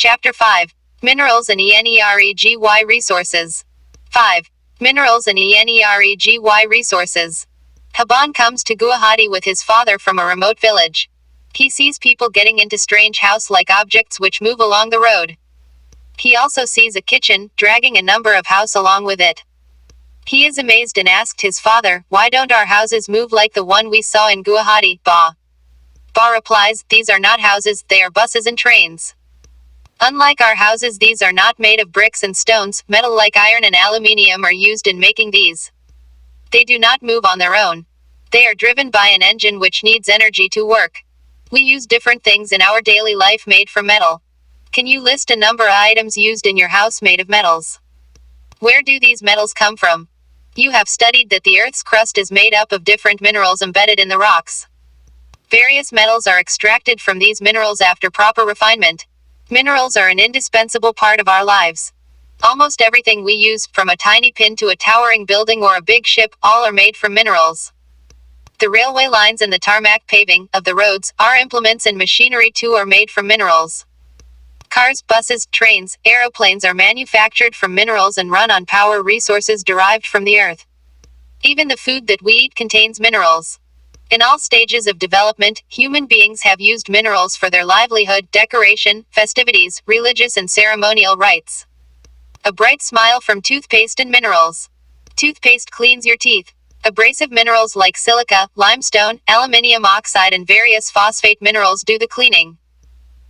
Chapter 5. Minerals and energy resources. 5. Minerals and energy resources. Haban comes to Guwahati with his father from a remote village. He sees people getting into strange house-like objects which move along the road. He also sees a kitchen, dragging a number of house along with it. He is amazed and asked his father, "Why don't our houses move like the one we saw in Guwahati, Ba?" Ba replies, "These are not houses, they are buses and trains. Unlike our houses, these are not made of bricks and stones, metal like iron and aluminium are used in making these. They do not move on their own. They are driven by an engine which needs energy to work. We use different things in our daily life made from metal. Can you list a number of items used in your house made of metals? Where do these metals come from? You have studied that the Earth's crust is made up of different minerals embedded in the rocks. Various metals are extracted from these minerals after proper refinement. Minerals are an indispensable part of our lives. Almost everything we use, from a tiny pin to a towering building or a big ship, all are made from minerals. The railway lines and the tarmac paving of the roads, our implements and machinery too are made from minerals. Cars, buses, trains, aeroplanes are manufactured from minerals and run on power resources derived from the earth. Even the food that we eat contains minerals. In all stages of development, human beings have used minerals for their livelihood, decoration, festivities, religious and ceremonial rites. A bright smile from toothpaste and minerals. Toothpaste cleans your teeth. Abrasive minerals like silica, limestone, aluminium oxide and various phosphate minerals do the cleaning.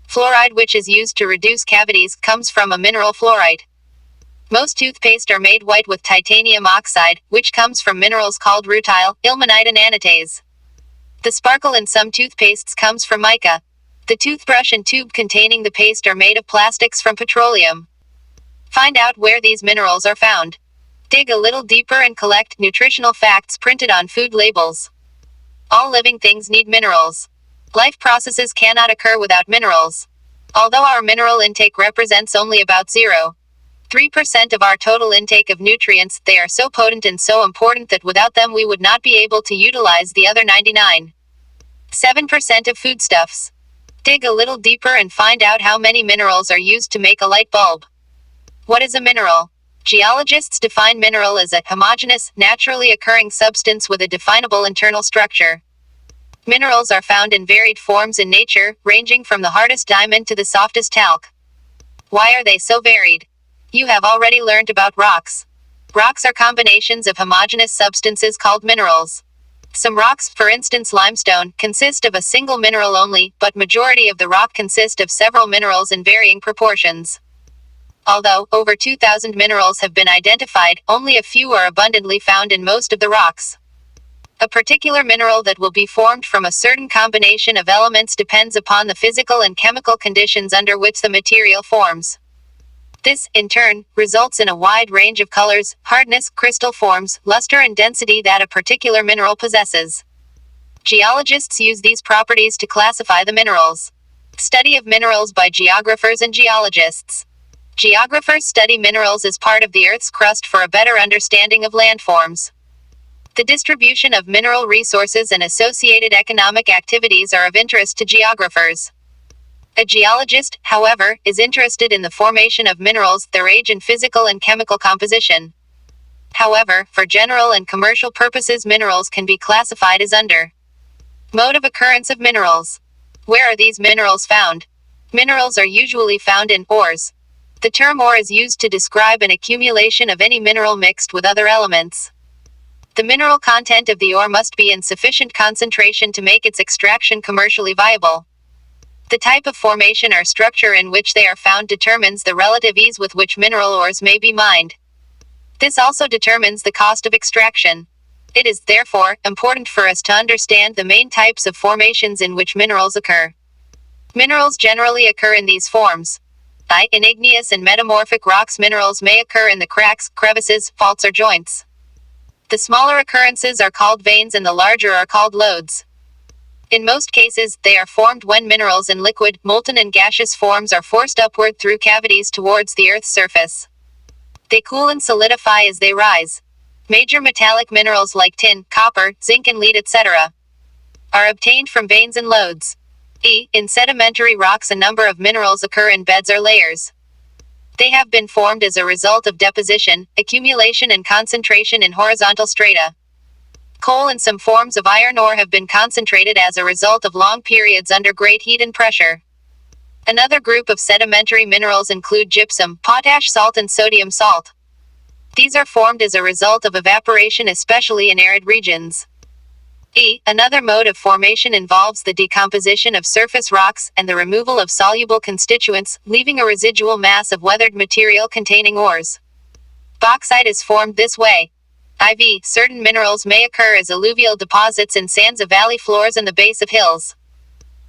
Fluoride, which is used to reduce cavities, comes from a mineral fluorite. Most toothpaste are made white with titanium oxide, which comes from minerals called rutile, ilmenite and anatase. The sparkle in some toothpastes comes from mica. The toothbrush and tube containing the paste are made of plastics from petroleum. Find out where these minerals are found. Dig a little deeper and collect nutritional facts printed on food labels. All living things need minerals. Life processes cannot occur without minerals. Although our mineral intake represents only about 0.3% of our total intake of nutrients, they are so potent and so important that without them we would not be able to utilize the other 99.7% of foodstuffs. Dig a little deeper and find out how many minerals are used to make a light bulb. What is a mineral? Geologists define mineral as a homogeneous, naturally occurring substance with a definable internal structure. Minerals are found in varied forms in nature, ranging from the hardest diamond to the softest talc. Why are they so varied? You have already learned about rocks. Rocks are combinations of homogeneous substances called minerals. Some rocks, for instance limestone, consist of a single mineral only, but majority of the rock consist of several minerals in varying proportions. Although over 2,000 minerals have been identified, only a few are abundantly found in most of the rocks. A particular mineral that will be formed from a certain combination of elements depends upon the physical and chemical conditions under which the material forms. This, in turn, results in a wide range of colors, hardness, crystal forms, luster and density that a particular mineral possesses. Geologists use these properties to classify the minerals. Study of minerals by geographers and geologists. Geographers study minerals as part of the Earth's crust for a better understanding of landforms. The distribution of mineral resources and associated economic activities are of interest to geographers. A geologist, however, is interested in the formation of minerals, their age and physical and chemical composition. However, for general and commercial purposes minerals can be classified as under. Mode of occurrence of minerals. Where are these minerals found? Minerals are usually found in ores. The term ore is used to describe an accumulation of any mineral mixed with other elements. The mineral content of the ore must be in sufficient concentration to make its extraction commercially viable. The type of formation or structure in which they are found determines the relative ease with which mineral ores may be mined. This also determines the cost of extraction. It is, therefore, important for us to understand the main types of formations in which minerals occur. Minerals generally occur in these forms. In igneous and metamorphic rocks, minerals may occur in the cracks, crevices, faults or joints. The smaller occurrences are called veins and the larger are called lodes. In most cases, they are formed when minerals in liquid, molten and gaseous forms are forced upward through cavities towards the Earth's surface. They cool and solidify as they rise. Major metallic minerals like tin, copper, zinc and lead etc. are obtained from veins and lodes. In sedimentary rocks, a number of minerals occur in beds or layers. They have been formed as a result of deposition, accumulation, and concentration in horizontal strata. Coal and some forms of iron ore have been concentrated as a result of long periods under great heat and pressure. Another group of sedimentary minerals include gypsum, potash salt, and sodium salt. These are formed as a result of evaporation, especially in arid regions. Another mode of formation involves the decomposition of surface rocks and the removal of soluble constituents, leaving a residual mass of weathered material containing ores. Bauxite is formed this way. Certain minerals may occur as alluvial deposits in sands of valley floors and the base of hills.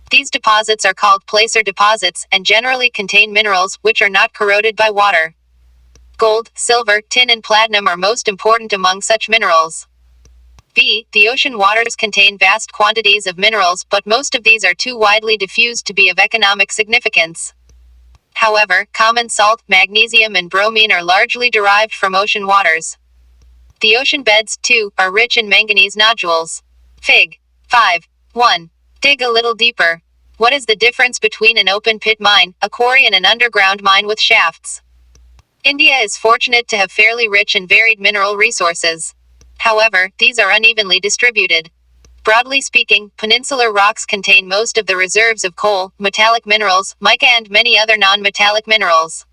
These deposits are called placer deposits, and generally contain minerals which are not corroded by water. Gold, silver, tin, and platinum are most important among such minerals. The ocean waters contain vast quantities of minerals, but most of these are too widely diffused to be of economic significance. However, common salt, magnesium, and bromine are largely derived from ocean waters. The ocean beds, too, are rich in manganese nodules. Fig. 5.1. Dig a little deeper. What is the difference between an open pit mine, a quarry, and an underground mine with shafts? India is fortunate to have fairly rich and varied mineral resources. However, these are unevenly distributed. Broadly speaking, peninsular rocks contain most of the reserves of coal, metallic minerals, mica, and many other non-metallic minerals.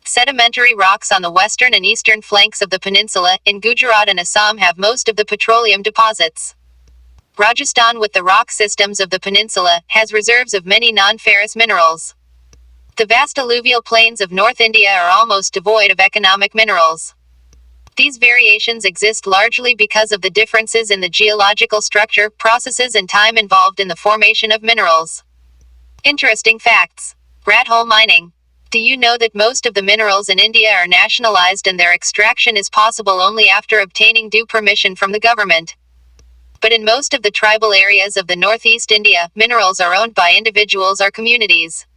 Sedimentary rocks on the western and eastern flanks of the peninsula, in Gujarat and Assam, have most of the petroleum deposits. Rajasthan, with the rock systems of the peninsula, has reserves of many non-ferrous minerals. The vast alluvial plains of North India are almost devoid of economic minerals. These variations exist largely because of the differences in the geological structure, processes, and time involved in the formation of minerals. Interesting facts. Rat hole mining. Do you know that most of the minerals in India are nationalized and their extraction is possible only after obtaining due permission from the government? But in most of the tribal areas of the northeast India, minerals are owned by individuals or communities.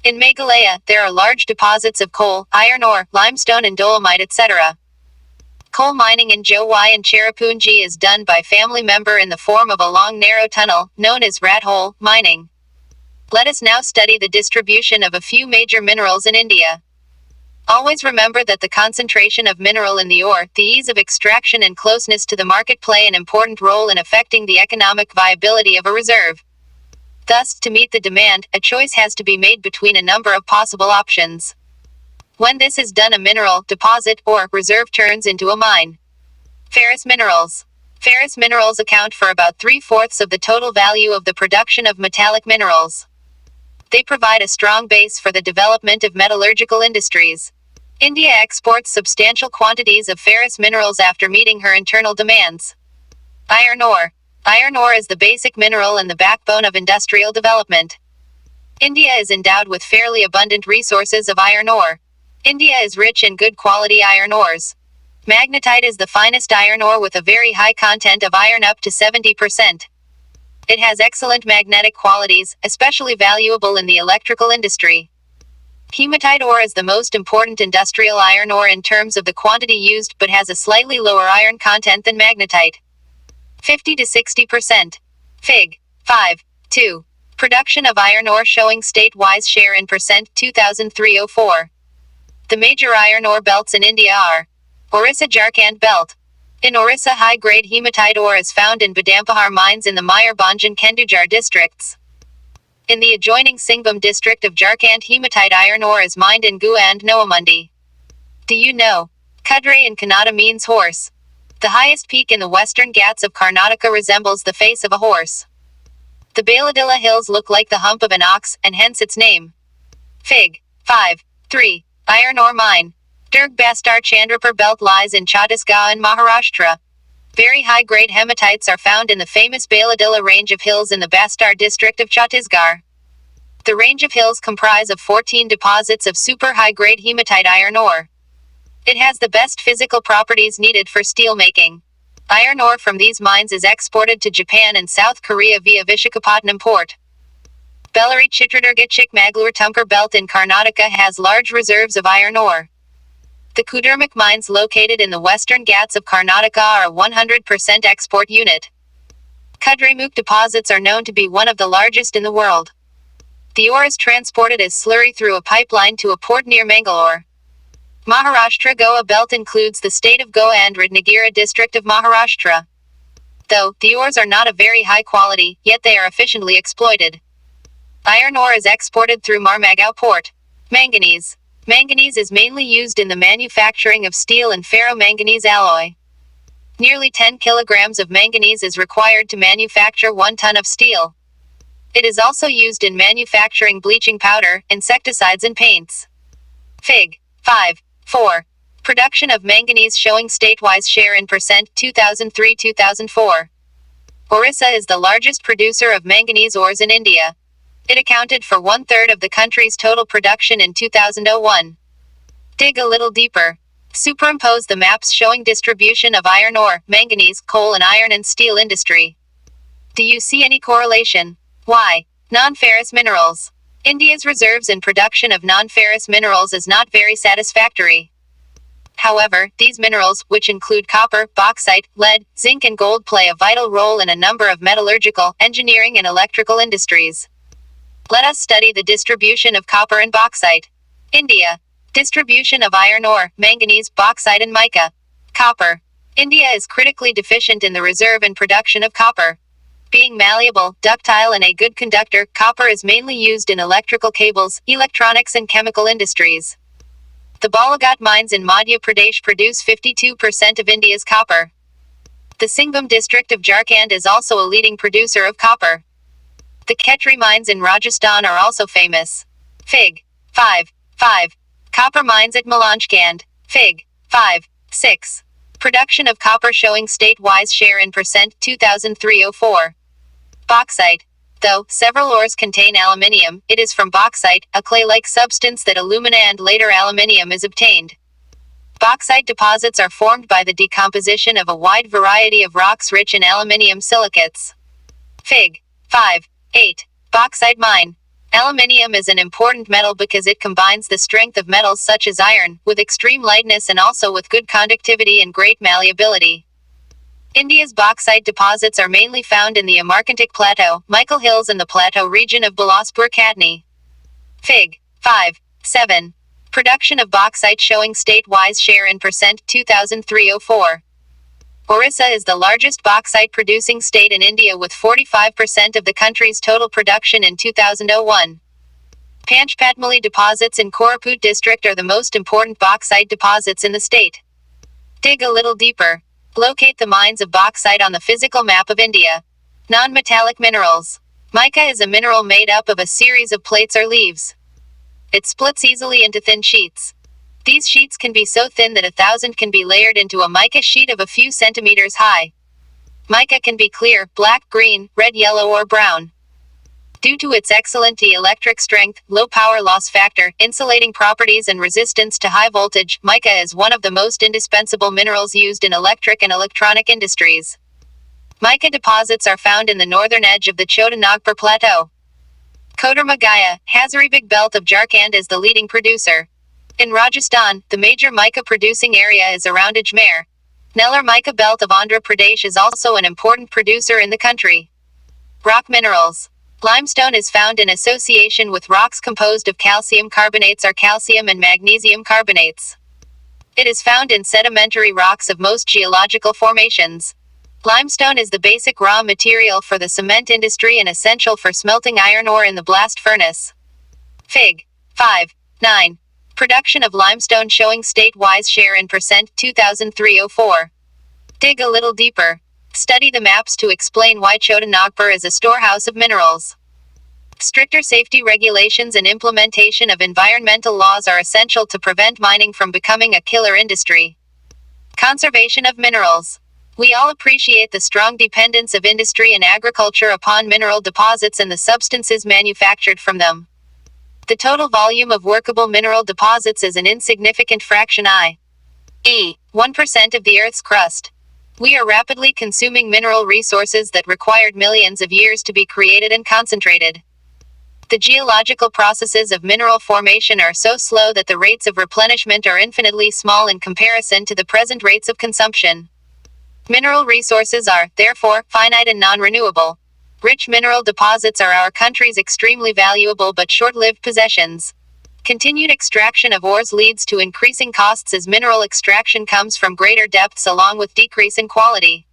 In Meghalaya, there are large deposits of coal, iron ore, limestone, and dolomite, etc. Coal mining in Jowai and Cherrapunji is done by family member in the form of a long narrow tunnel, known as rat hole mining. Let us now study the distribution of a few major minerals in India. Always remember that the concentration of mineral in the ore, the ease of extraction, and closeness to the market play an important role in affecting the economic viability of a reserve. Thus, to meet the demand, a choice has to be made between a number of possible options. When this is done, a mineral, deposit, or reserve turns into a mine. Ferrous minerals. Ferrous minerals account for about 3/4 of the total value of the production of metallic minerals. They provide a strong base for the development of metallurgical industries. India exports substantial quantities of ferrous minerals after meeting her internal demands. Iron ore. Iron ore is the basic mineral and the backbone of industrial development. India is endowed with fairly abundant resources of iron ore. India is rich in good quality iron ores. Magnetite is the finest iron ore with a very high content of iron, up to 70%. It has excellent magnetic qualities, especially valuable in the electrical industry. Hematite ore is the most important industrial iron ore in terms of the quantity used, but has a slightly lower iron content than magnetite. 50 to 60%. Fig. 5.2. Production of iron ore showing state-wise share in percent 2003-04. The major iron ore belts in India are Orissa-Jharkhand Belt. In Orissa, high-grade hematite ore is found in Badampahar mines in the Mayurbhanj and Kendujar districts. In the adjoining Singhbhum district of Jharkhand, hematite iron ore is mined in Gua and Noamundi. Do you know? Kudre in Kannada means horse. The highest peak in the western Ghats of Karnataka resembles the face of a horse. The Baladilla hills look like the hump of an ox, and hence its name. Fig. 5.3. Iron ore mine. Durg Bastar Chandrapur belt lies in Chhattisgarh in Maharashtra. Very high-grade hematites are found in the famous Baladilla range of hills in the Bastar district of Chhattisgarh. The range of hills comprise of 14 deposits of super high-grade hematite iron ore. It has the best physical properties needed for steel making. Iron ore from these mines is exported to Japan and South Korea via Vishakhapatnam port. Bellary Chitradurga Chikmagalur Tumkur belt in Karnataka has large reserves of iron ore. The Kudermak mines located in the western Ghats of Karnataka are a 100% export unit. Kudremukh deposits are known to be one of the largest in the world. The ore is transported as slurry through a pipeline to a port near Mangalore. Maharashtra Goa Belt includes the state of Goa and Ratnagiri district of Maharashtra. Though the ores are not of very high quality, yet they are efficiently exploited. Iron ore is exported through Marmagao port. Manganese. Manganese is mainly used in the manufacturing of steel and ferro-manganese alloy. Nearly 10 kilograms of manganese is required to manufacture 1 ton of steel. It is also used in manufacturing bleaching powder, insecticides and paints. Fig. 5.4. Production of manganese showing statewide share in percent 2003-2004. Orissa is the largest producer of manganese ores in India. It accounted for 1/3 of the country's total production in 2001. Dig a little deeper. Superimpose the maps showing distribution of iron ore, manganese, coal and iron and steel industry. Do you see any correlation? Why? Non-ferrous minerals. India's reserves and production of non-ferrous minerals is not very satisfactory. However, these minerals, which include copper, bauxite, lead, zinc and gold, play a vital role in a number of metallurgical, engineering and electrical industries. Let us study the distribution of copper and bauxite. India. Distribution of iron ore, manganese, bauxite and mica. Copper. India is critically deficient in the reserve and production of copper. Being malleable, ductile and a good conductor, copper is mainly used in electrical cables, electronics and chemical industries. The Balaghat mines in Madhya Pradesh produce 52% of India's copper. The Singhbhum district of Jharkhand is also a leading producer of copper. The Khetri mines in Rajasthan are also famous. Fig. 5.5. Copper mines at Malanchkand. Fig. 5.6. Production of copper showing state-wise share in percent 2003-04. Bauxite. Though several ores contain aluminium, it is from bauxite, a clay-like substance, that alumina and later aluminium is obtained. Bauxite deposits are formed by the decomposition of a wide variety of rocks rich in aluminium silicates. Fig. 5.8. Bauxite mine. Aluminium is an important metal because it combines the strength of metals such as iron, with extreme lightness and also with good conductivity and great malleability. India's bauxite deposits are mainly found in the Amarkantak Plateau, Michael Hills and the plateau region of Bilaspur Katni. Fig. 5.7. Production of bauxite showing state-wise share in percent 2003-04. Orissa is the largest bauxite producing state in India with 45% of the country's total production in 2001. Panchpatmali deposits in Koraput district are the most important bauxite deposits in the state. Dig a little deeper. Locate the mines of bauxite on the physical map of India. Non-metallic minerals. Mica is a mineral made up of a series of plates or leaves. It splits easily into thin sheets. These sheets can be so thin that 1,000 can be layered into a mica sheet of a few centimeters high. Mica can be clear, black, green, red, yellow or brown. Due to its excellent dielectric strength, low power loss factor, insulating properties and resistance to high voltage, mica is one of the most indispensable minerals used in electric and electronic industries. Mica deposits are found in the northern edge of the Chota Nagpur Plateau. Koderma Gaya, Hazaribagh belt of Jharkhand is the leading producer. In Rajasthan, the major mica producing area is around Ajmer. Nellore mica belt of Andhra Pradesh is also an important producer in the country. Rock minerals. Limestone is found in association with rocks composed of calcium carbonates or calcium and magnesium carbonates. It is found in sedimentary rocks of most geological formations. Limestone is the basic raw material for the cement industry and essential for smelting iron ore in the blast furnace. Fig. 5.9. Production of limestone showing state-wise share in percent 2003-04. Dig a little deeper. Study the maps to explain why Chota Nagpur is a storehouse of minerals. Stricter safety regulations and implementation of environmental laws are essential to prevent mining from becoming a killer industry. Conservation of minerals. We all appreciate the strong dependence of industry and agriculture upon mineral deposits and the substances manufactured from them. The total volume of workable mineral deposits is an insignificant fraction, i.e., 1% of the Earth's crust. We are rapidly consuming mineral resources that required millions of years to be created and concentrated. The geological processes of mineral formation are so slow that the rates of replenishment are infinitely small in comparison to the present rates of consumption. Mineral resources are, therefore, finite and non-renewable. Rich mineral deposits are our country's extremely valuable but short-lived possessions. Continued extraction of ores leads to increasing costs as mineral extraction comes from greater depths along with decrease in quality.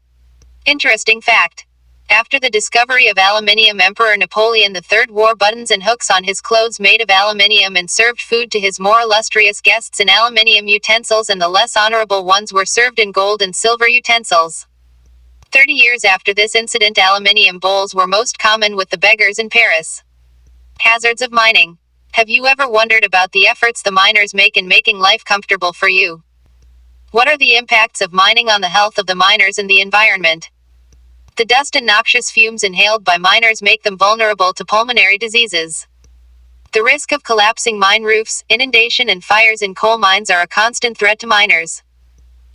Interesting fact. After the discovery of aluminium, Emperor Napoleon III wore buttons and hooks on his clothes made of aluminium and served food to his more illustrious guests in aluminium utensils, and the less honorable ones were served in gold and silver utensils. 30 years after this incident, aluminium bowls were most common with the beggars in Paris. Hazards of mining. Have you ever wondered about the efforts the miners make in making life comfortable for you? What are the impacts of mining on the health of the miners and the environment? The dust and noxious fumes inhaled by miners make them vulnerable to pulmonary diseases. The risk of collapsing mine roofs, inundation, and fires in coal mines are a constant threat to miners.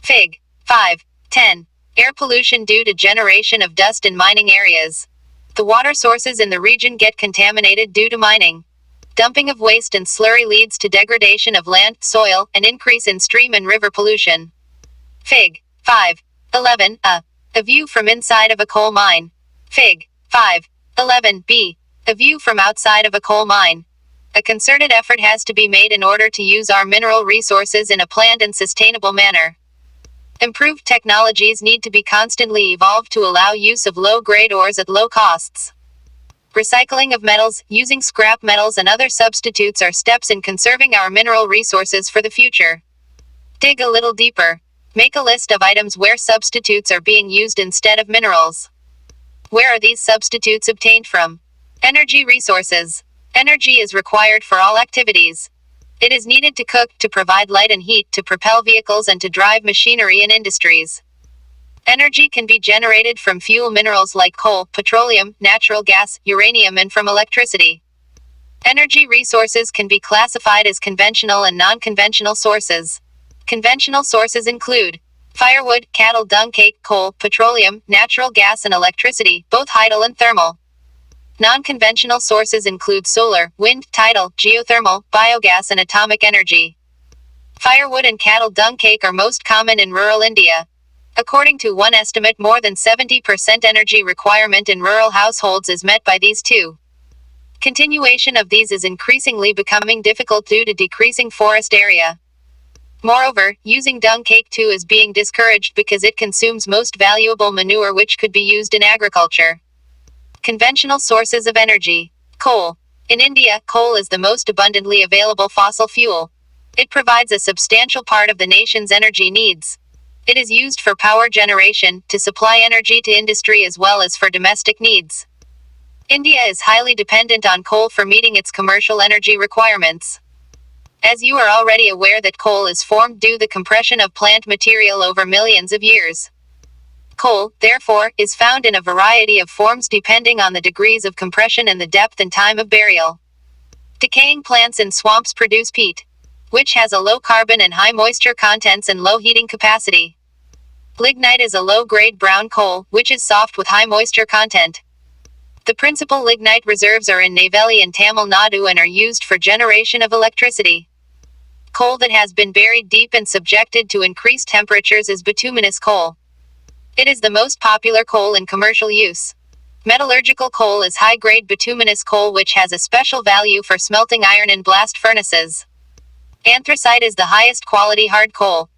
Fig. 5.10. Air pollution due to generation of dust in mining areas. The water sources in the region get contaminated due to mining. Dumping of waste and slurry leads to degradation of land, soil, and increase in stream and river pollution. Fig. 5.11. A view from inside of a coal mine. Fig. 5.11b. A view from outside of a coal mine. A concerted effort has to be made in order to use our mineral resources in a planned and sustainable manner. Improved technologies need to be constantly evolved to allow use of low-grade ores at low costs. Recycling of metals, using scrap metals and other substitutes are steps in conserving our mineral resources for the future. Dig a little deeper. Make a list of items where substitutes are being used instead of minerals. Where are these substitutes obtained from? Energy resources. Energy is required for all activities. It is needed to cook, to provide light and heat, to propel vehicles, and to drive machinery in industries. Energy can be generated from fuel minerals like coal, petroleum, natural gas, uranium, and from electricity. Energy resources can be classified as conventional and non-conventional sources. Conventional sources include firewood, cattle dung cake, coal, petroleum, natural gas, and electricity, both tidal and thermal. Non-conventional sources include solar, wind, tidal, geothermal, biogas, and atomic energy. Firewood and cattle dung cake are most common in rural India. According to one estimate, more than 70% energy requirement in rural households is met by these two. Continuation of these is increasingly becoming difficult due to decreasing forest area. Moreover, using dung cake too is being discouraged because it consumes most valuable manure which could be used in agriculture. Conventional sources of energy. Coal. In India, coal is the most abundantly available fossil fuel. It provides a substantial part of the nation's energy needs. It is used for power generation, to supply energy to industry as well as for domestic needs. India is highly dependent on coal for meeting its commercial energy requirements. As you are already aware that coal is formed due to the compression of plant material over millions of years. Coal, therefore, is found in a variety of forms depending on the degrees of compression and the depth and time of burial. Decaying plants in swamps produce peat, which has a low carbon and high moisture contents and low heating capacity. Lignite is a low-grade brown coal, which is soft with high moisture content. The principal lignite reserves are in Neyveli and Tamil Nadu and are used for generation of electricity. Coal that has been buried deep and subjected to increased temperatures is bituminous coal. It is the most popular coal in commercial use. Metallurgical coal is high-grade bituminous coal which has a special value for smelting iron in blast furnaces. Anthracite is the highest quality hard coal.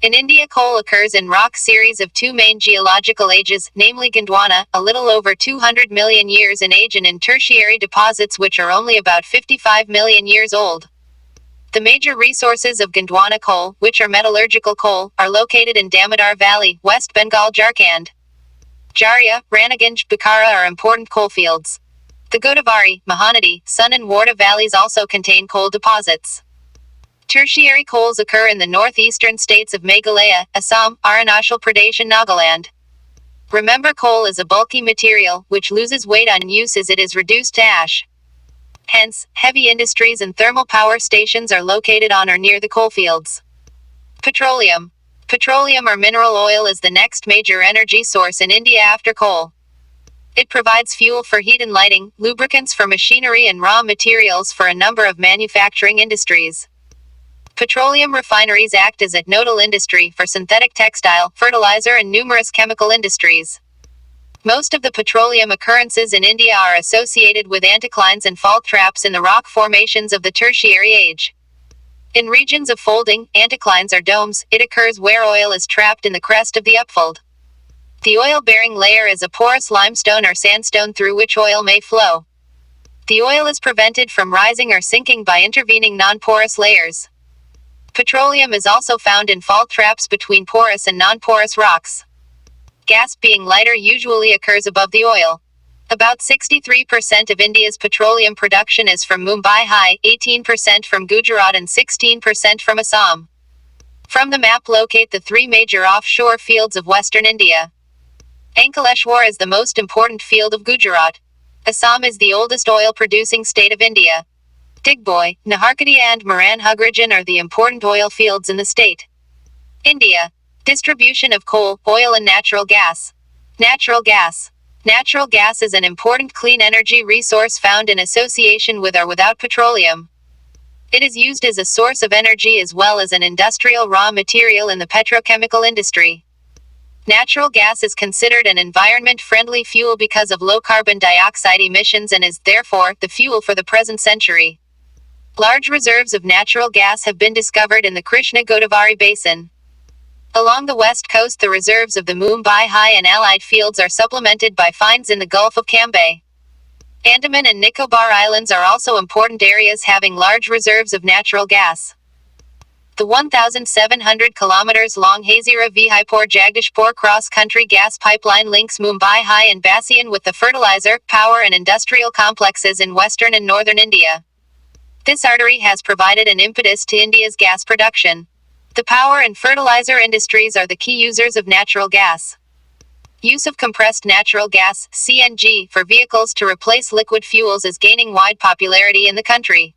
In India, coal occurs in rock series of two main geological ages, namely Gondwana, a little over 200 million years in age, and in tertiary deposits which are only about 55 million years old. The major resources of Gondwana coal, which are metallurgical coal, are located in Damodar Valley, West Bengal, Jharkhand. Jharia, Raniganj, Bukhara are important coal fields. The Godavari, Mahanadi, Sun and Warda valleys also contain coal deposits. Tertiary coals occur in the northeastern states of Meghalaya, Assam, Arunachal Pradesh and Nagaland. Remember, coal is a bulky material, which loses weight on use as it is reduced to ash. Hence, heavy industries and thermal power stations are located on or near the coalfields. Petroleum. Petroleum or mineral oil is the next major energy source in India after coal. It provides fuel for heat and lighting, lubricants for machinery and raw materials for a number of manufacturing industries. Petroleum refineries act as a nodal industry for synthetic textile, fertilizer, and numerous chemical industries. Most of the petroleum occurrences in India are associated with anticlines and fault traps in the rock formations of the Tertiary age. In regions of folding, anticlines or domes, it occurs where oil is trapped in the crest of the upfold. The oil-bearing layer is a porous limestone or sandstone through which oil may flow. The oil is prevented from rising or sinking by intervening non-porous layers. Petroleum is also found in fault traps between porous and non-porous rocks. Gas, being lighter, usually occurs above the oil. About 63% of India's petroleum production is from Mumbai High, 18% from Gujarat and 16% from Assam. From the map, locate the three major offshore fields of western India. Ankleshwar is the most important field of Gujarat. Assam is the oldest oil-producing state of India. Digboi, Naharkatiya and Maranhugrajan are the important oil fields in the state. India. Distribution of coal, oil and natural gas. Natural gas. Natural gas is an important clean energy resource found in association with or without petroleum. It is used as a source of energy as well as an industrial raw material in the petrochemical industry. Natural gas is considered an environment-friendly fuel because of low carbon dioxide emissions and is, therefore, the fuel for the present century. Large reserves of natural gas have been discovered in the Krishna-Godavari basin. Along the west coast, the reserves of the Mumbai High and allied fields are supplemented by finds in the Gulf of Cambay. Andaman and Nicobar Islands are also important areas having large reserves of natural gas. The 1,700 kilometers long Hazira Vijaipur Jagdishpur cross-country gas pipeline links Mumbai High and Bassein with the fertilizer, power and industrial complexes in western and northern India. This artery has provided an impetus to India's gas production. The power and fertilizer industries are the key users of natural gas. Use of compressed natural gas, CNG, for vehicles to replace liquid fuels is gaining wide popularity in the country.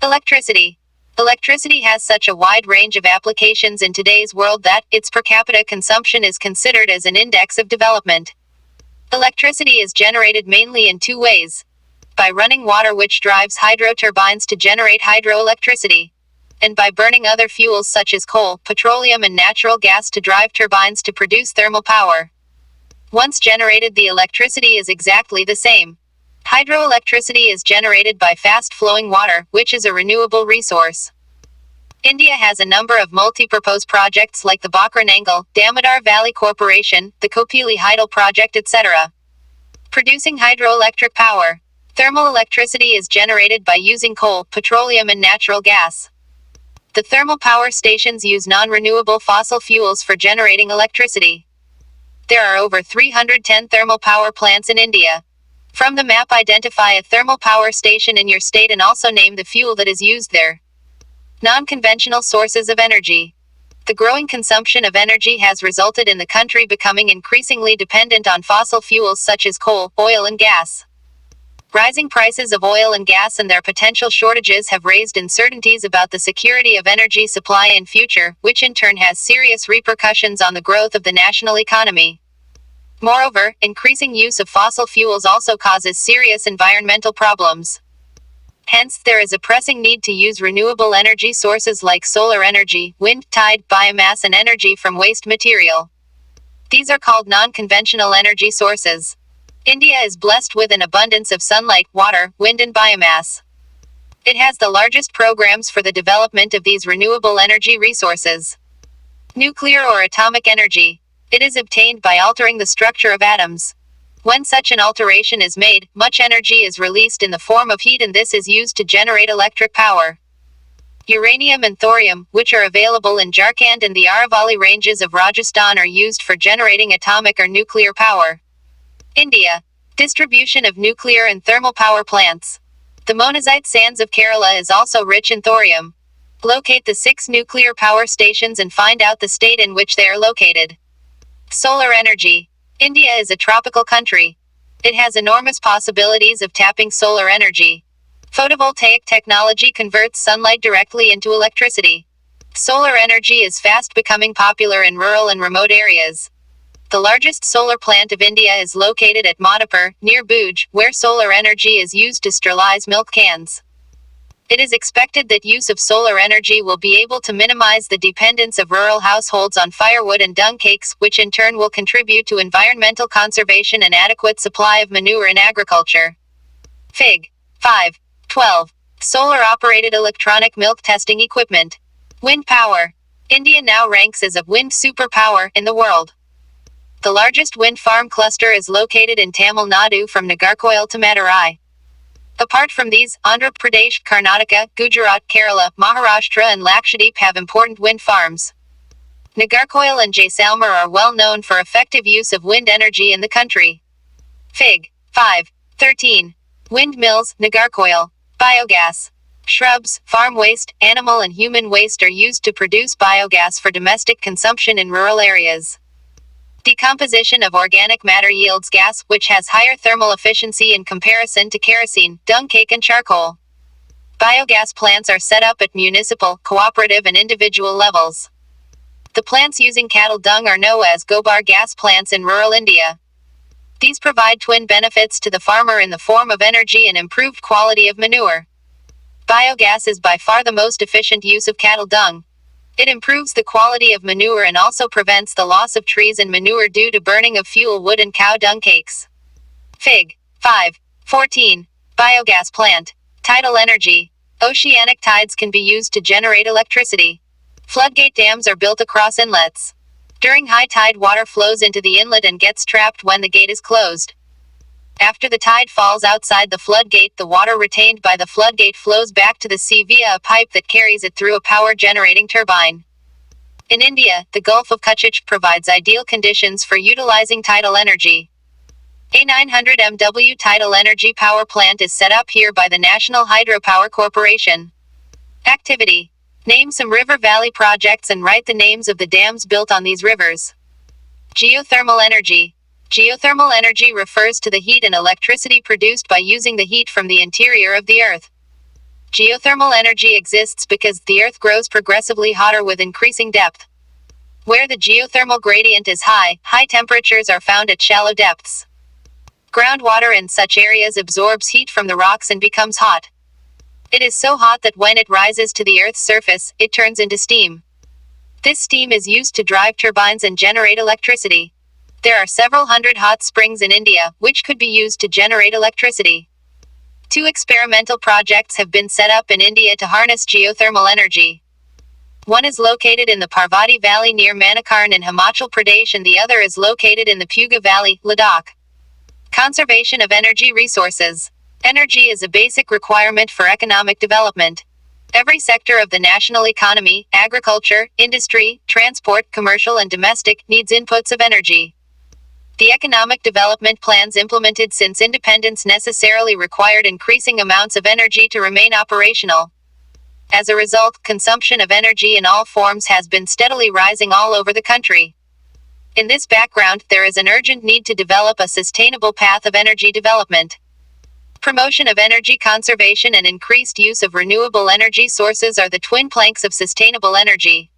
Electricity. Electricity has such a wide range of applications in today's world that its per capita consumption is considered as an index of development. Electricity is generated mainly in two ways: by running water, which drives hydro turbines to generate hydroelectricity, and by burning other fuels such as coal, petroleum and natural gas to drive turbines to produce thermal power. Once generated, the electricity is exactly the same. Hydroelectricity is generated by fast-flowing water, which is a renewable resource. India has a number of multi-purpose projects like the Bakranangal, Damodar Valley Corporation, the Kopili Hydel project, etc. Producing hydroelectric power. Thermal electricity is generated by using coal, petroleum and natural gas. The thermal power stations use non-renewable fossil fuels for generating electricity. There are over 310 thermal power plants in India. From the map, identify a thermal power station in your state and also name the fuel that is used there. Non-conventional sources of energy. The growing consumption of energy has resulted in the country becoming increasingly dependent on fossil fuels such as coal, oil and gas. Rising prices of oil and gas and their potential shortages have raised uncertainties about the security of energy supply in future, which in turn has serious repercussions on the growth of the national economy. Moreover, increasing use of fossil fuels also causes serious environmental problems. Hence, there is a pressing need to use renewable energy sources like solar energy, wind, tide, biomass and energy from waste material. These are called non-conventional energy sources. India is blessed with an abundance of sunlight, water, wind and biomass. It has the largest programs for the development of these renewable energy resources. Nuclear or atomic energy. It is obtained by altering the structure of atoms. When such an alteration is made, much energy is released in the form of heat, and this is used to generate electric power. Uranium and thorium, which are available in Jharkhand and the Aravalli ranges of Rajasthan, are used for generating atomic or nuclear power. India. Distribution of nuclear and thermal power plants. The monazite sands of Kerala is also rich in thorium. Locate the 6 nuclear power stations and find out the state in which they are located. Solar energy. India is a tropical country. It has enormous possibilities of tapping solar energy. Photovoltaic technology converts sunlight directly into electricity. Solar energy is fast becoming popular in rural and remote areas. The largest solar plant of India is located at Madhapur, near Bhuj, where solar energy is used to sterilize milk cans. It is expected that use of solar energy will be able to minimize the dependence of rural households on firewood and dung cakes, which in turn will contribute to environmental conservation and adequate supply of manure in agriculture. Fig. 5. 12. Solar-operated electronic milk testing equipment. Wind power. India now ranks as a wind superpower in the world. The largest wind farm cluster is located in Tamil Nadu from Nagarcoil to Madurai. Apart from these, Andhra Pradesh, Karnataka, Gujarat, Kerala, Maharashtra and Lakshadweep have important wind farms. Nagarcoil and Jaisalmer are well known for effective use of wind energy in the country. Fig. 5. 13. Windmills, Nagarcoil. Biogas. Shrubs, farm waste, animal and human waste are used to produce biogas for domestic consumption in rural areas. Decomposition of organic matter yields gas, which has higher thermal efficiency in comparison to kerosene, dung cake and charcoal. Biogas plants are set up at municipal, cooperative and individual levels. The plants using cattle dung are known as gobar gas plants in rural India. These provide twin benefits to the farmer in the form of energy and improved quality of manure. Biogas is by far the most efficient use of cattle dung. It improves the quality of manure and also prevents the loss of trees and manure due to burning of fuel wood and cow dung cakes. Fig. 5. 14. Biogas plant. Tidal energy. Oceanic tides can be used to generate electricity. Floodgate dams are built across inlets. During high tide, water flows into the inlet and gets trapped when the gate is closed. After the tide falls outside the floodgate, the water retained by the floodgate flows back to the sea via a pipe that carries it through a power-generating turbine. In India, the Gulf of Kutch provides ideal conditions for utilizing tidal energy. A 900 MW tidal energy power plant is set up here by the National Hydropower Corporation. Activity. Name some river valley projects and write the names of the dams built on these rivers. Geothermal energy. Geothermal energy refers to the heat and electricity produced by using the heat from the interior of the earth. Geothermal energy exists because the earth grows progressively hotter with increasing depth. Where the geothermal gradient is high, high temperatures are found at shallow depths. Groundwater in such areas absorbs heat from the rocks and becomes hot. It is so hot that when it rises to the earth's surface, it turns into steam. This steam is used to drive turbines and generate electricity. There are several hundred hot springs in India, which could be used to generate electricity. 2 experimental projects have been set up in India to harness geothermal energy. One is located in the Parvati Valley near Manikarn in Himachal Pradesh and the other is located in the Puga Valley, Ladakh. Conservation of energy resources. Energy is a basic requirement for economic development. Every sector of the national economy, agriculture, industry, transport, commercial and domestic, needs inputs of energy. The economic development plans implemented since independence necessarily required increasing amounts of energy to remain operational. As a result, consumption of energy in all forms has been steadily rising all over the country. In this background, there is an urgent need to develop a sustainable path of energy development. Promotion of energy conservation and increased use of renewable energy sources are the twin planks of sustainable energy.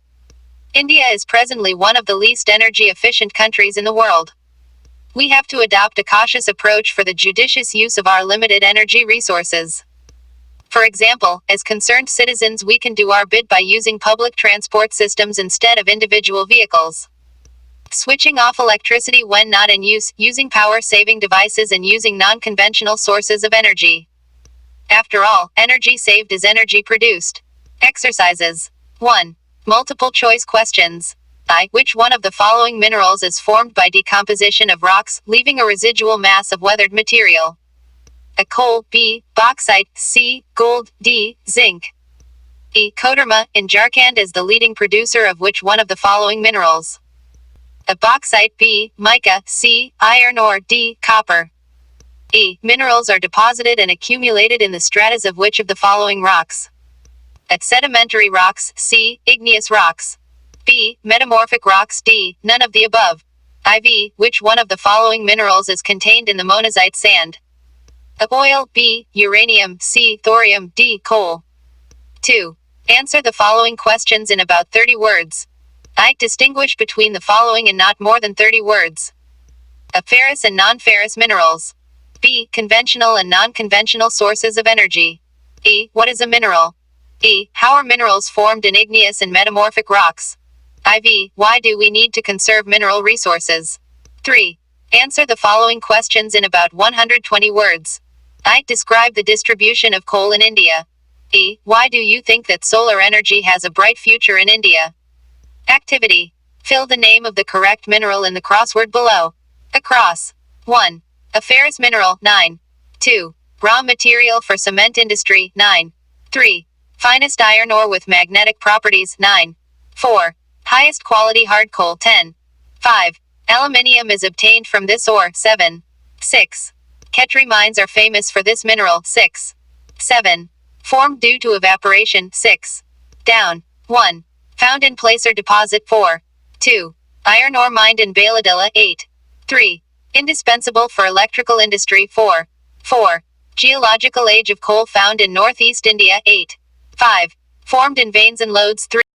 India is presently one of the least energy efficient countries in the world. We have to adopt a cautious approach for the judicious use of our limited energy resources. For example, as concerned citizens, we can do our bit by using public transport systems instead of individual vehicles. Switching off electricity when not in use, using power-saving devices and using non-conventional sources of energy. After all, energy saved is energy produced. Exercises. 1. Multiple choice questions. Which one of the following minerals is formed by decomposition of rocks, leaving a residual mass of weathered material? A. Coal. B. Bauxite. C. Gold. D. Zinc. E. Koderma, in Jharkhand is the leading producer of which one of the following minerals? A. Bauxite. B. Mica. C. Iron or D. Copper. E. Minerals are deposited and accumulated in the stratas of which of the following rocks? A. Sedimentary rocks. C. Igneous rocks. B. Metamorphic rocks. D. None of the above. IV. Which one of the following minerals is contained in the monazite sand? A. Oil. B. Uranium. C. Thorium. D. Coal. 2. Answer the following questions in about 30 words. I. Distinguish between the following in not more than 30 words. A. Ferrous and non-ferrous minerals. B. Conventional and non-conventional sources of energy. E. What is a mineral? E. How are minerals formed in igneous and metamorphic rocks? IV. Why do we need to conserve mineral resources? 3. Answer the following questions in about 120 words. I. Describe the distribution of coal in India. E. Why do you think that solar energy has a bright future in India? Activity. Fill the name of the correct mineral in the crossword below. Across. 1. A ferrous mineral, 9. 2. Raw material for cement industry, 9. 3. Finest iron ore with magnetic properties, 9. 4. Highest quality hard coal, 10. 5. Aluminium is obtained from this ore, 7. 6. Khetri mines are famous for this mineral, 6. 7. Formed due to evaporation, 6. Down. 1. Found in placer deposit, 4. 2. Iron ore mined in Bailadilla, 8. 3. Indispensable for electrical industry, 4. 4. Geological age of coal found in northeast India, 8. 5. Formed in veins and lodes, 3.